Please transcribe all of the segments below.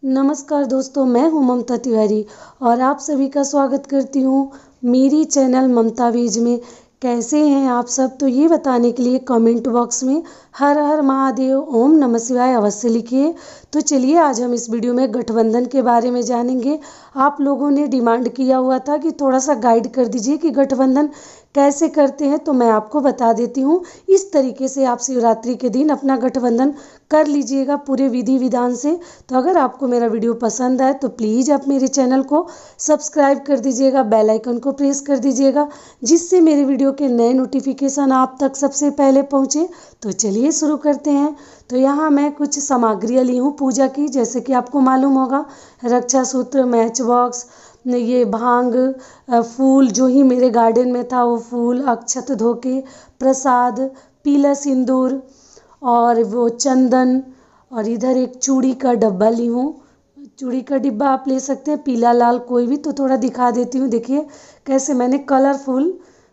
नमस्कार दोस्तों, मैं हूं ममता तिवारी और आप सभी का स्वागत करती हूं मेरी चैनल ममता वीज में। कैसे हैं आप सब? तो ये बताने के लिए कमेंट बॉक्स में हर हर महादेव ओम नमः शिवाय अवश्य लिखिए। तो चलिए आज हम इस वीडियो में गठबंधन के बारे में जानेंगे। आप लोगों ने डिमांड किया हुआ था कि थोड़ा सा गाइड कर दीजिए कि गठबंधन कैसे करते हैं, तो मैं आपको बता देती हूँ। इस तरीके से आप शिवरात्रि के दिन अपना गठबंधन कर लीजिएगा पूरे विधि विधान से। तो अगर आपको मेरा वीडियो पसंद आए तो प्लीज़ आप मेरे चैनल को सब्सक्राइब कर दीजिएगा, बेल आइकन को प्रेस कर दीजिएगा, जिससे मेरे वीडियो के नए नोटिफिकेशन आप तक सबसे पहले पहुँचे। तो चलिए शुरू करते हैं। तो यहाँ मैं कुछ सामग्रियाँ ली हूँ पूजा की, जैसे कि आपको मालूम होगा रक्षा सूत्र, मैच बॉक्स, ये भांग, फूल जो ही मेरे गार्डन में था वो फूल, अक्षत धोके, प्रसाद, पीला सिंदूर और वो चंदन, और इधर एक चूड़ी का डब्बा ली हूँ। चूड़ी का डिब्बा आप ले सकते हैं, पीला लाल कोई भी। तो थोड़ा दिखा देती हूँ, देखिए कैसे मैंने कलरफुल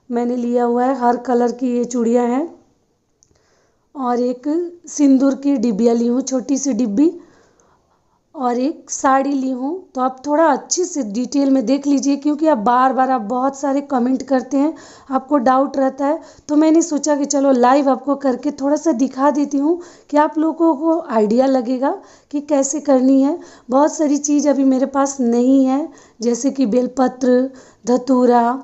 मैंने लिया हुआ है, हर कलर की ये चूड़ियाँ हैं। और एक सिंदूर की डिब्बिया ली हूँ, छोटी सी डिब्बी, और एक साड़ी ली हूँ। तो आप थोड़ा अच्छे से डिटेल में देख लीजिए, क्योंकि आप बार बहुत सारे कमेंट करते हैं, आपको डाउट रहता है। तो मैंने सोचा कि चलो लाइव आपको करके थोड़ा सा दिखा देती हूँ कि आप लोगों को आइडिया लगेगा कि कैसे करनी है। बहुत सारी चीज़ अभी मेरे पास नहीं है, जैसे कि बेलपत्र, धतूरा,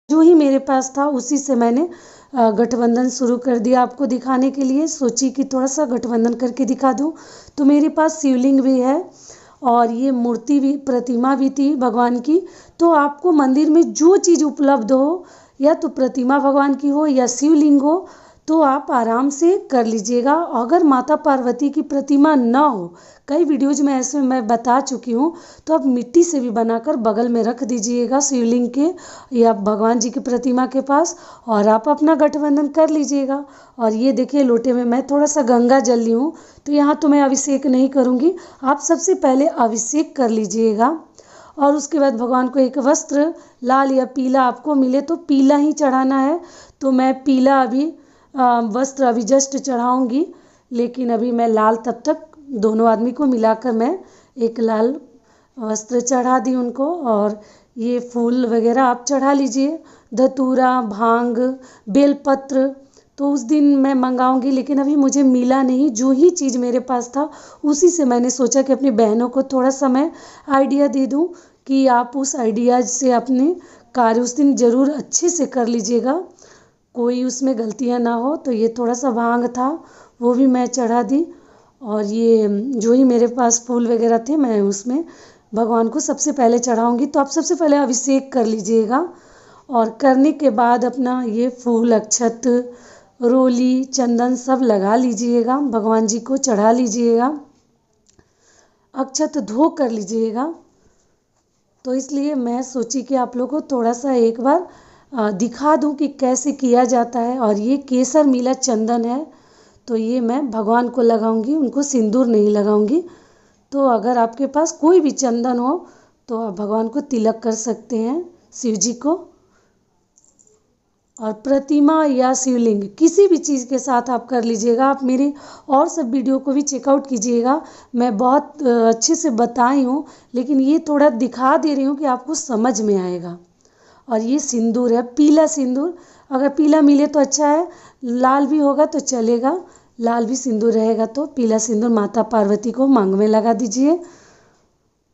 जो ही मेरे पास था उसी से मैंने गठबंधन शुरू कर दिया। आपको दिखाने के लिए सोची कि थोड़ा सा गठबंधन करके दिखा दूं। तो मेरे पास शिवलिंग भी है और ये मूर्ति भी, प्रतिमा भी थी भगवान की। तो आपको मंदिर में जो चीज़ उपलब्ध हो, या तो प्रतिमा भगवान की हो या शिवलिंग हो, तो आप आराम से कर लीजिएगा। अगर माता पार्वती की प्रतिमा ना हो, कई वीडियोज में ऐसे मैं बता चुकी हूँ, तो आप मिट्टी से भी बनाकर बगल में रख दीजिएगा शिवलिंग के या भगवान जी की प्रतिमा के पास, और आप अपना गठबंधन कर लीजिएगा। और ये देखिए लोटे में मैं थोड़ा सा गंगा जल ली हूँ। तो यहाँ तो मैं अभिषेक नहीं करूँगी, आप सबसे पहले अभिषेक कर लीजिएगा। और उसके बाद भगवान को एक वस्त्र, लाल या पीला आपको मिले तो पीला ही चढ़ाना है। तो मैं पीला अभी वस्त्र अभी जस्ट चढ़ाऊंगी, लेकिन अभी मैं लाल, तब तक दोनों आदमी को मिलाकर मैं एक लाल वस्त्र चढ़ा दी उनको। और ये फूल वगैरह आप चढ़ा लीजिए, धतूरा, भांग, बेलपत्र तो उस दिन मैं मंगाऊंगी, लेकिन अभी मुझे मिला नहीं। जो ही चीज़ मेरे पास था उसी से मैंने सोचा कि अपनी बहनों को थोड़ा सा मैं आइडिया दे दूं, कि आप उस आइडिया से अपने कार्य उस दिन ज़रूर अच्छे से कर लीजिएगा, कोई उसमें गलतियां ना हो। तो ये थोड़ा सा भांग था, वो भी मैं चढ़ा दी। और ये जो ही मेरे पास फूल वगैरह थे मैं उसमें भगवान को सबसे पहले चढ़ाऊंगी। तो आप सबसे पहले अभिषेक कर लीजिएगा, और करने के बाद अपना ये फूल, अक्षत, रोली, चंदन सब लगा लीजिएगा, भगवान जी को चढ़ा लीजिएगा, अक्षत धो कर लीजिएगा। तो इसलिए मैं सोची कि आप लोगों को थोड़ा सा एक बार दिखा दूं कि कैसे किया जाता है। और ये केसर मिला चंदन है, तो ये मैं भगवान को लगाऊंगी, उनको सिंदूर नहीं लगाऊंगी। तो अगर आपके पास कोई भी चंदन हो तो आप भगवान को तिलक कर सकते हैं, शिव जी को। और प्रतिमा या शिवलिंग किसी भी चीज़ के साथ आप कर लीजिएगा। आप मेरी और सब वीडियो को भी चेकआउट कीजिएगा, मैं बहुत अच्छे से बताई हूँ, लेकिन ये थोड़ा दिखा दे रही हूँ कि आपको समझ में आएगा। और ये सिंदूर है, पीला सिंदूर, अगर पीला मिले तो अच्छा है, लाल भी होगा तो चलेगा, लाल भी सिंदूर रहेगा। तो पीला सिंदूर माता पार्वती को मांग में लगा दीजिए।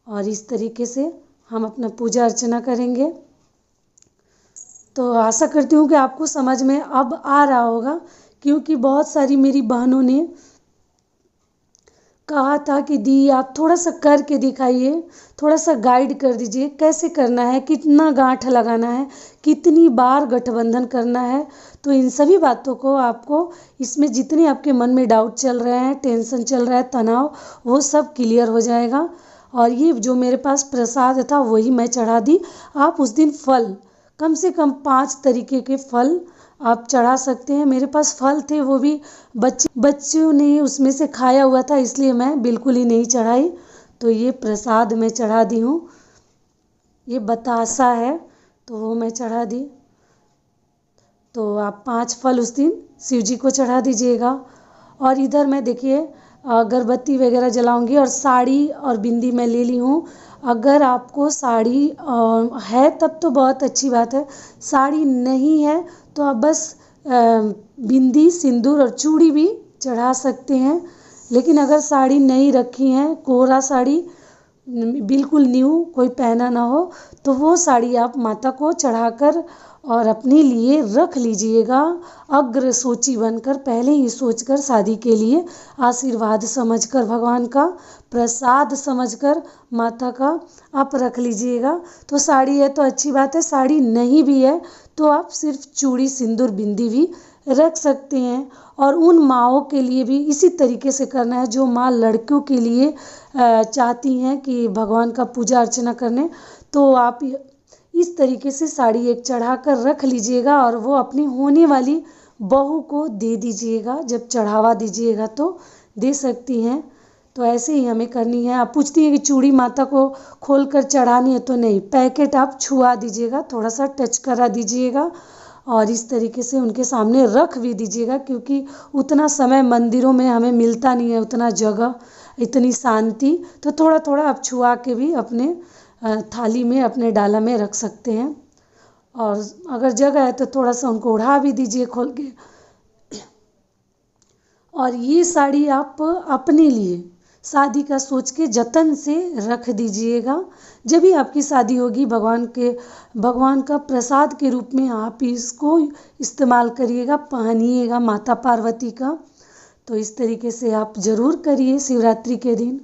और इस तरीके से हम अपना पूजा अर्चना करेंगे। तो आशा करती हूँ कि आपको समझ में अब आ रहा होगा, क्योंकि बहुत सारी मेरी बहनों ने कहा था कि दी आप थोड़ा सा करके दिखाइए, थोड़ा सा गाइड कर दीजिए कैसे करना है, कितना गांठ लगाना है, कितनी बार गठबंधन करना है। तो इन सभी बातों को आपको, इसमें जितने आपके मन में डाउट चल रहे हैं, टेंशन चल रहा है, तनाव, वो सब क्लियर हो जाएगा। और ये जो मेरे पास प्रसाद था वही मैं चढ़ा दी। आप उस दिन फल, कम से कम 5 तरीके के फल आप चढ़ा सकते हैं। मेरे पास फल थे, वो भी बच्चों ने उसमें से खाया हुआ था, इसलिए मैं बिल्कुल ही नहीं चढ़ाई। तो ये प्रसाद मैं चढ़ा दी हूँ, ये बतासा है, तो वो मैं चढ़ा दी। तो आप 5 फल उस दिन शिव जी को चढ़ा दीजिएगा। और इधर मैं देखिए अगरबत्ती वगैरह जलाऊंगी और साड़ी और बिंदी मैं ले ली हूँ। अगर आपको साड़ी है तब तो बहुत अच्छी बात है, साड़ी नहीं है तो आप बस बिंदी, सिंदूर और चूड़ी भी चढ़ा सकते हैं। लेकिन अगर साड़ी नहीं रखी है, कोरा साड़ी बिल्कुल न्यू कोई पहना ना हो, तो वो साड़ी आप माता को चढ़ाकर और अपने लिए रख लीजिएगा। अग्र सोची बनकर, पहले ही सोचकर, शादी के लिए आशीर्वाद समझकर, भगवान का प्रसाद समझकर माता का आप रख लीजिएगा। तो साड़ी है तो अच्छी बात है, साड़ी नहीं भी है तो आप सिर्फ चूड़ी, सिंदूर, बिंदी भी रख सकते हैं। और उन माँओं के लिए भी इसी तरीके से करना है जो माँ लड़कियों के लिए चाहती हैं कि भगवान का पूजा अर्चना करने, तो आप इस तरीके से साड़ी एक चढ़ा कर रख लीजिएगा और वो अपनी होने वाली बहू को दे दीजिएगा। जब चढ़ावा दीजिएगा तो दे सकती हैं। तो ऐसे ही हमें करनी है। आप पूछती हैं कि चूड़ी माता को खोल कर चढ़ानी है, तो नहीं, पैकेट आप छुआ दीजिएगा, थोड़ा सा टच करा दीजिएगा और इस तरीके से उनके सामने रख भी दीजिएगा, क्योंकि उतना समय मंदिरों में हमें मिलता नहीं है, उतना जगह, इतनी शांति। तो थोड़ा थोड़ा आप छुआ के भी अपने थाली में, अपने डाला में रख सकते हैं। और अगर जगह है तो थोड़ा सा उनको उड़ा भी दीजिए खोल के। और ये साड़ी आप अपने लिए शादी का सोच के जतन से रख दीजिएगा। जब भी आपकी शादी होगी, भगवान का प्रसाद के रूप में आप इसको इस्तेमाल करिएगा, पहनिएगा माता पार्वती का। तो इस तरीके से आप ज़रूर करिए शिवरात्रि के दिन।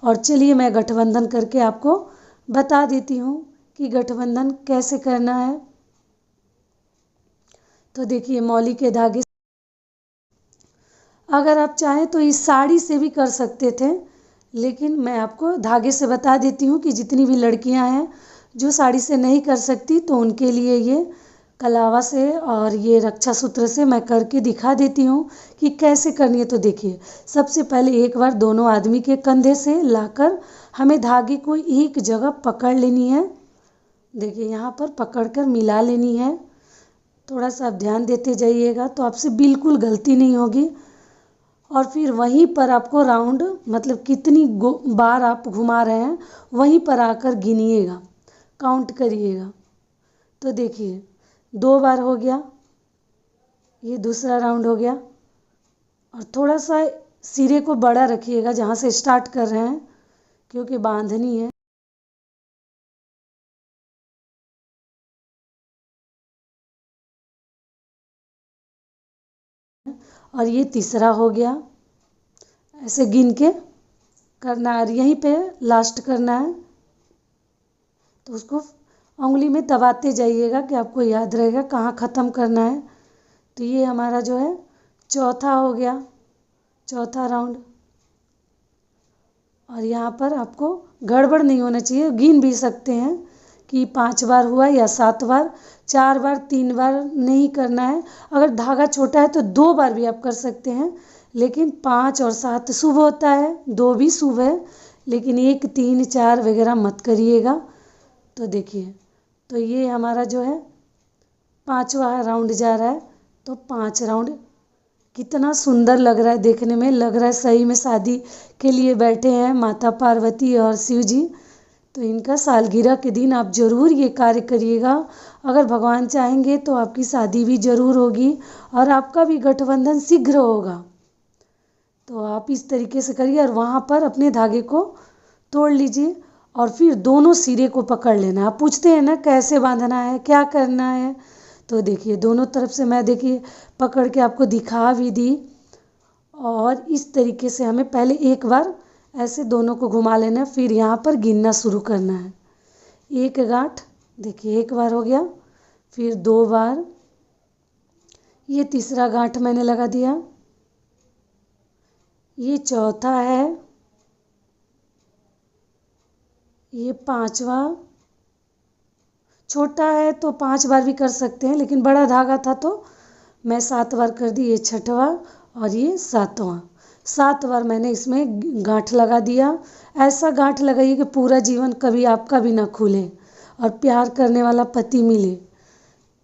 और चलिए मैं गठबंधन करके आपको बता देती हूँ कि गठबंधन कैसे करना है। तो देखिए, मौली के धागे, अगर आप चाहें तो इस साड़ी से भी कर सकते थे, लेकिन मैं आपको धागे से बता देती हूँ कि जितनी भी लड़कियां हैं जो साड़ी से नहीं कर सकती, तो उनके लिए ये कलावा से और ये रक्षा सूत्र से मैं करके दिखा देती हूँ कि कैसे करनी है। तो देखिए, सबसे पहले एक बार दोनों आदमी के कंधे से लाकर हमें धागे को एक जगह पकड़ लेनी है। देखिए, यहाँ पर पकड़कर मिला लेनी है। थोड़ा सा आप ध्यान देते जाइएगा तो आपसे बिल्कुल गलती नहीं होगी। और फिर वहीं पर आपको राउंड, मतलब कितनी बार आप घुमा रहे हैं वहीं पर आकर गिनिएगा, काउंट करिएगा। तो देखिए, 2 बार हो गया, ये दूसरा राउंड हो गया। और थोड़ा सा सिरे को बड़ा रखिएगा जहाँ से स्टार्ट कर रहे हैं, क्योंकि बांधनी है। और ये तीसरा हो गया, ऐसे गिन के करना है और यहीं पे लास्ट करना है। तो उसको उंगली में दबाते जाइएगा कि आपको याद रहेगा कहाँ ख़त्म करना है। तो ये हमारा जो है चौथा हो गया, चौथा राउंड। और यहाँ पर आपको गड़बड़ नहीं होना चाहिए, गिन भी सकते हैं कि 5 बार हुआ या 7 बार, 4 बार, 3 बार नहीं करना है। अगर धागा छोटा है तो 2 बार भी आप कर सकते हैं, लेकिन 5 और 7 शुभ होता है, 2 भी शुभ है, लेकिन 1, 3, 4 वगैरह मत करिएगा। तो देखिए, तो ये हमारा जो है 5वां राउंड जा रहा है। तो 5 राउंड कितना सुंदर लग रहा है, देखने में लग रहा है सही में शादी के लिए बैठे हैं माता पार्वती और शिव जी। तो इनका सालगिरह के दिन आप ज़रूर ये कार्य करिएगा। अगर भगवान चाहेंगे तो आपकी शादी भी ज़रूर होगी और आपका भी गठबंधन शीघ्र होगा। तो आप इस तरीके से करिए और वहाँ पर अपने धागे को तोड़ लीजिए और फिर दोनों सिरे को पकड़ लेना। आप पूछते हैं ना कैसे बांधना है, क्या करना है, तो देखिए दोनों तरफ से मैं देखिए पकड़ के आपको दिखा भी दी। और इस तरीके से हमें पहले एक बार ऐसे दोनों को घुमा लेना है, फिर यहाँ पर गिनना शुरू करना है। 1 गांठ, देखिए 1 बार हो गया, फिर 2 बार, ये तीसरा गांठ मैंने लगा दिया, ये चौथा है, ये 5वां, छोटा है तो 5 बार भी कर सकते हैं, लेकिन बड़ा धागा था तो मैं 7 बार कर दी। ये 6वां और ये 7वां, 7 बार मैंने इसमें गांठ लगा दिया। ऐसा गांठ लगाइए कि पूरा जीवन कभी आपका भी ना खुले और प्यार करने वाला पति मिले।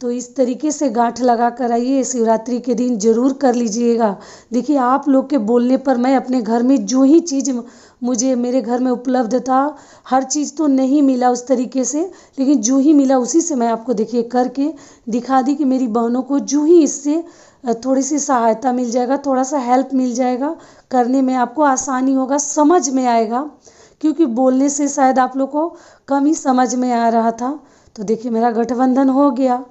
तो इस तरीके से गांठ लगा कर आइए, शिवरात्रि के दिन ज़रूर कर लीजिएगा। देखिए आप लोग के बोलने पर मैं अपने घर में जो ही चीज़ मुझे मेरे घर में उपलब्ध था, हर चीज़ तो नहीं मिला उस तरीके से, लेकिन जो ही मिला उसी से मैं आपको देखिए करके दिखा दी कि मेरी बहनों को जो ही इससे थोड़ी सी सहायता मिल जाएगा, थोड़ा सा हेल्प मिल जाएगा, करने में आपको आसानी होगा, समझ में आएगा, क्योंकि बोलने से शायद आप लोग को कम ही समझ में आ रहा था। तो देखिए मेरा गठबंधन हो गया।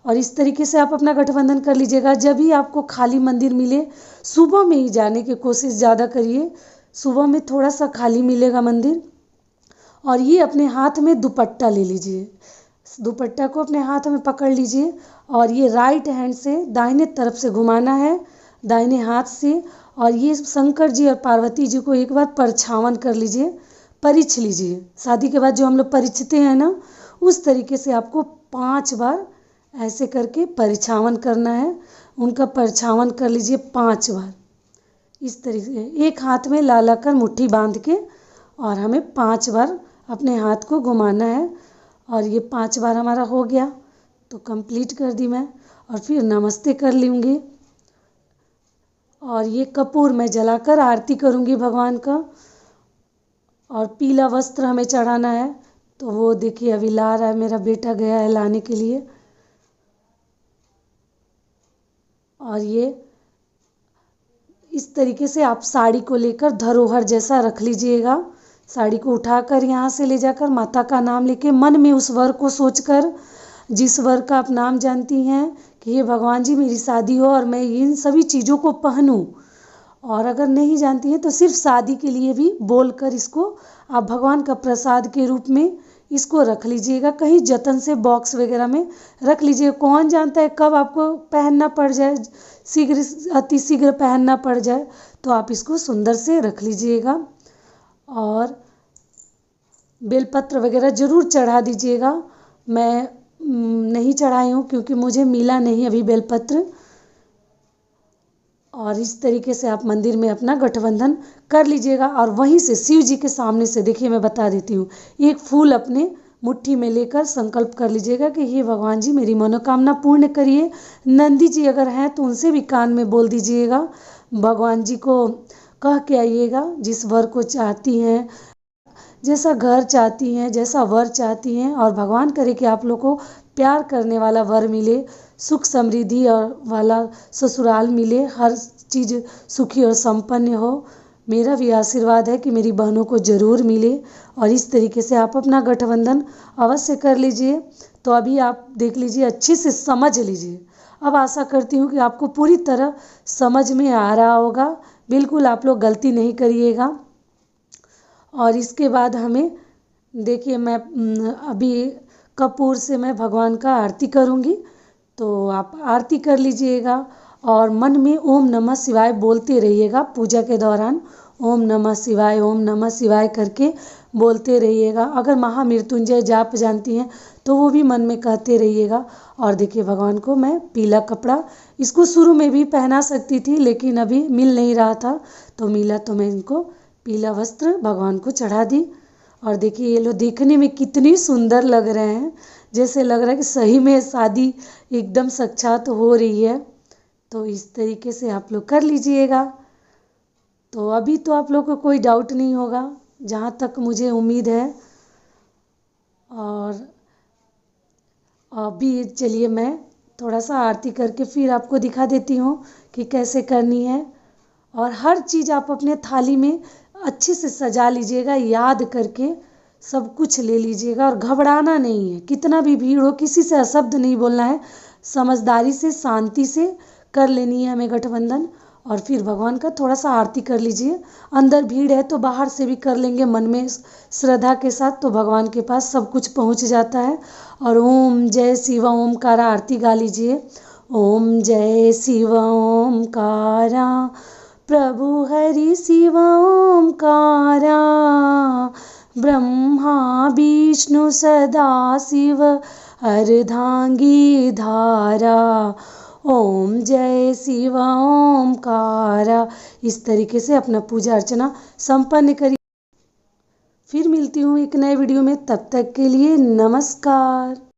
और इस तरीके से आप अपना गठबंधन कर लीजिएगा। जब भी आपको खाली मंदिर मिले, सुबह में ही जाने की कोशिश ज़्यादा करिए, सुबह में थोड़ा सा खाली मिलेगा मंदिर। और ये अपने हाथ में दुपट्टा ले लीजिए, दुपट्टा को अपने हाथ में पकड़ लीजिए और ये राइट हैंड से दाहिने तरफ से घुमाना है, दाहिने हाथ से। और ये शंकर जी और पार्वती जी को एक बार परछावन कर लीजिए, परिछ लीजिए। शादी के बाद जो हम लोग परिछते हैं ना, उस तरीके से आपको 5 बार ऐसे करके परिछावन करना है। उनका परछावन कर लीजिए 5 बार इस तरीके से, एक हाथ में ला कर मुट्ठी बांध के, और हमें 5 बार अपने हाथ को घुमाना है। और ये 5 बार हमारा हो गया तो कंप्लीट कर दी मैं। और फिर नमस्ते कर लूँगी और ये कपूर मैं जलाकर आरती करूँगी भगवान का। और पीला वस्त्र हमें चढ़ाना है, तो वो देखिए अभी ला रहा है, मेरा बेटा गया है लाने के लिए। और ये इस तरीके से आप साड़ी को लेकर धरोहर जैसा रख लीजिएगा। साड़ी को उठाकर यहाँ से ले जाकर माता का नाम लेके मन में उस वर को सोचकर, जिस वर का आप नाम जानती हैं कि हे भगवान जी मेरी शादी हो और मैं इन सभी चीज़ों को पहनूं। और अगर नहीं जानती हैं तो सिर्फ शादी के लिए भी बोलकर इसको आप भगवान का प्रसाद के रूप में इसको रख लीजिएगा। कहीं जतन से बॉक्स वगैरह में रख लीजिए। कौन जानता है कब आपको पहनना पड़ जाए, शीघ्र अति शीघ्र पहनना पड़ जाए, तो आप इसको सुंदर से रख लीजिएगा। और बेलपत्र वगैरह ज़रूर चढ़ा दीजिएगा। मैं नहीं चढ़ाई हूँ क्योंकि मुझे मिला नहीं अभी बेलपत्र। और इस तरीके से आप मंदिर में अपना गठबंधन कर लीजिएगा। और वहीं से शिव जी के सामने से देखिए मैं बता देती हूँ, एक फूल अपने मुट्ठी में लेकर संकल्प कर लीजिएगा कि हे भगवान जी मेरी मनोकामना पूर्ण करिए। नंदी जी अगर हैं तो उनसे भी कान में बोल दीजिएगा, भगवान जी को कह के आइएगा जिस वर को चाहती हैं, जैसा घर चाहती हैं, जैसा वर चाहती हैं। और भगवान करे कि आप लोग को प्यार करने वाला वर मिले, सुख समृद्धि और वाला ससुराल मिले, हर चीज़ सुखी और संपन्न हो। मेरा भी आशीर्वाद है कि मेरी बहनों को ज़रूर मिले। और इस तरीके से आप अपना गठबंधन अवश्य कर लीजिए। तो अभी आप देख लीजिए, अच्छे से समझ लीजिए। अब आशा करती हूँ कि आपको पूरी तरह समझ में आ रहा होगा, बिल्कुल आप लोग गलती नहीं करिएगा। और इसके बाद हमें देखिए मैं अभी कपूर से मैं भगवान का आरती करूँगी, तो आप आरती कर लीजिएगा। और मन में ओम नमः शिवाय बोलते रहिएगा पूजा के दौरान। ओम नमः शिवाय, ओम नमः शिवाय करके बोलते रहिएगा। अगर महामृत्युंजय जाप जानती हैं तो वो भी मन में कहते रहिएगा। और देखिए भगवान को मैं पीला कपड़ा, इसको शुरू में भी पहना सकती थी लेकिन अभी मिल नहीं रहा था, तो मिला तो मैं इनको पीला वस्त्र भगवान को चढ़ा दी। और देखिए ये लोग देखने में कितनी सुंदर लग रहे हैं, जैसे लग रहा है कि सही में शादी एकदम साक्षात हो रही है। तो इस तरीके से आप लोग कर लीजिएगा। तो अभी तो आप लोग को कोई डाउट नहीं होगा, जहाँ तक मुझे उम्मीद है। और अभी चलिए मैं थोड़ा सा आरती करके फिर आपको दिखा देती हूँ कि कैसे करनी है। और हर चीज़ आप अपने थाली में अच्छे से सजा लीजिएगा, याद करके सब कुछ ले लीजिएगा। और घबराना नहीं है, कितना भी भीड़ हो किसी से अशब्द नहीं बोलना है, समझदारी से शांति से कर लेनी है हमें गठबंधन। और फिर भगवान का थोड़ा सा आरती कर लीजिए। अंदर भीड़ है तो बाहर से भी कर लेंगे मन में श्रद्धा के साथ, तो भगवान के पास सब कुछ पहुंच जाता है। और ओम जय शिव ओमकार आरती गा लीजिए। ओम जय शिव ओमकारा प्रभु हरि शिव ओमकारा, ब्रह्मा विष्णु सदा शिव अर्धांगी धारा। ओम जय शिव ओमकारा। इस तरीके से अपना पूजा अर्चना संपन्न करिए। फिर मिलती हूँ एक नए वीडियो में, तब तक के लिए नमस्कार।